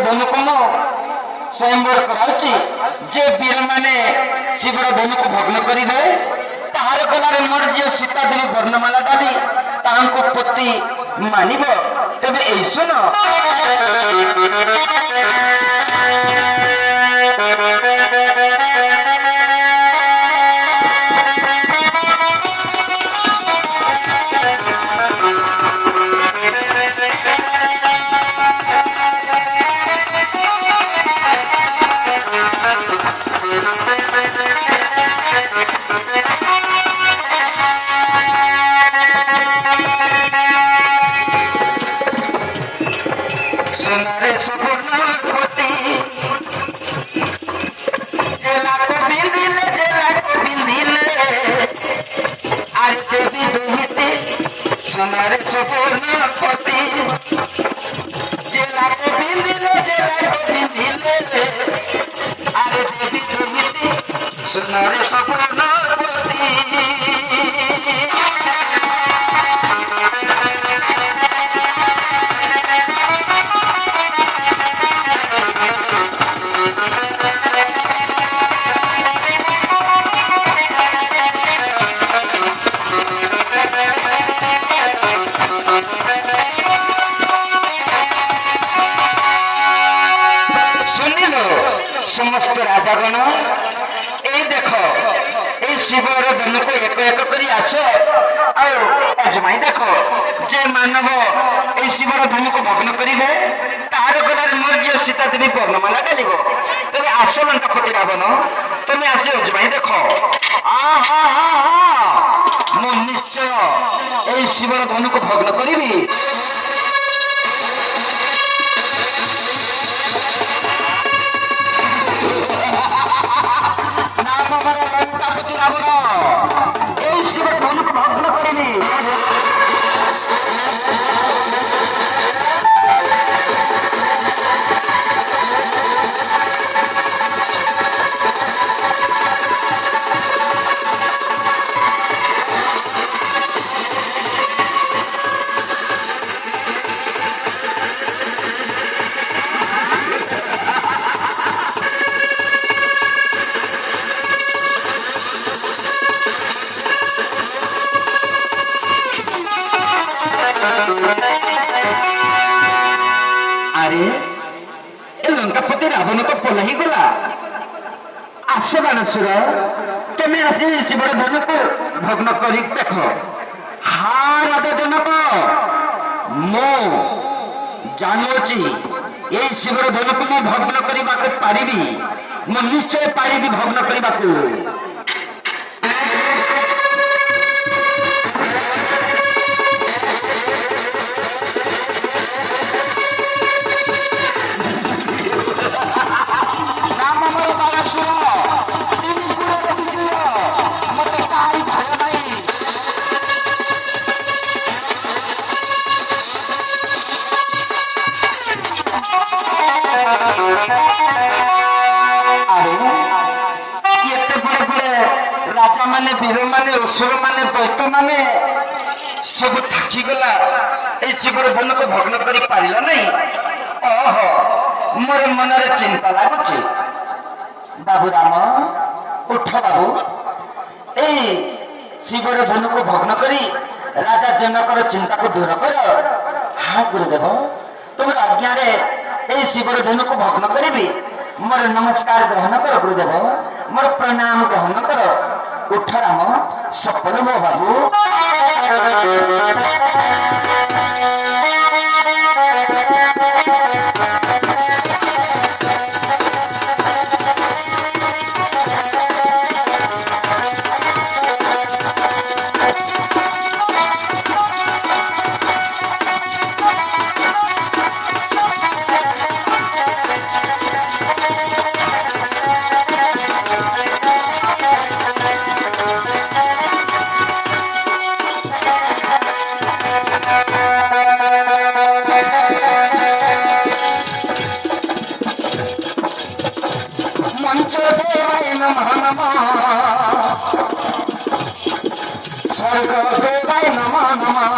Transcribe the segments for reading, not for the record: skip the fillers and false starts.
धनुक मु स्वयंवर कराउची जे वीर माने शिवर धनुक भग्न करिवे ताहार गलारे मोर जे सीता देवी वर्णमाला डाली तांको पति मानिब तबे एई सुनो सुनरे सुपुर्णपति जेला को बिंदिले आर देवी दुहिते सुनरे सुपुर्णपति जेला को बिंदिले आर देवी दुहिते सुनरे सुपुर्णपति सुनिलो समस्त राजागण ए देख ए शिवर धन को एक एक करी आस अजमाई देख जे मानव ए शिवर धन को भग्न करेंगे तार गलार मोर जे सीता देवी वर्णमाला डालिब तेरे आस लंकापति रावण तुम्हें आस अजमाई देख मु निश्चय ए शिवर धन को भग्न करी लंकापति रावण ए शिवर धन को भग्न करी अरे लंकापति रावण तो पला ही गला आस बाणसुर तुम्हें आसी शिवर धन को भग्न कर देख हा राजा जनक मो जानुची ये शिवर धन को मु भग्न करने पारिबी मु निश्चय पारिबी भग्न करने को राजा माने वीर माने असुर माने दैत्य माने सब थकी गला ए शिवर धन को भग्न करी पारिला नहीं ओहो मोर मन रे चिंता लागुची बाबू राम उठ बाबू ए शिवर धन को भग्न करी राजा जनकर चिंता को दूर कर हाँ गुरुदेव तुम आज्ञा रे ए शिवर धन को भग्न करी मोर नमस्कार ग्रहण कर गुरुदेव मोर प्रणाम ग्रहण कर उठ राम सफल हो बाबू नमः नमः स्वर्ग देवाय नमः नमः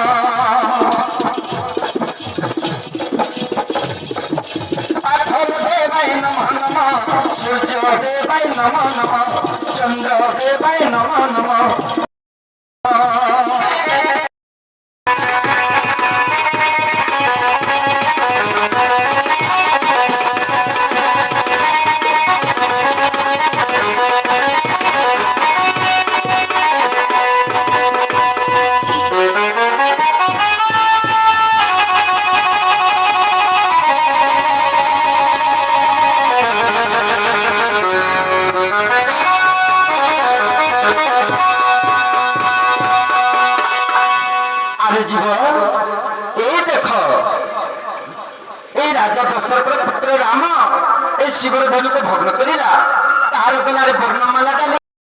দেবায় নম নম চন্দ্র দেবায় নম নম राजा दशरथ पुत्र राम ए शिवर धनु को भग्न करा तार गलार वर्णमाला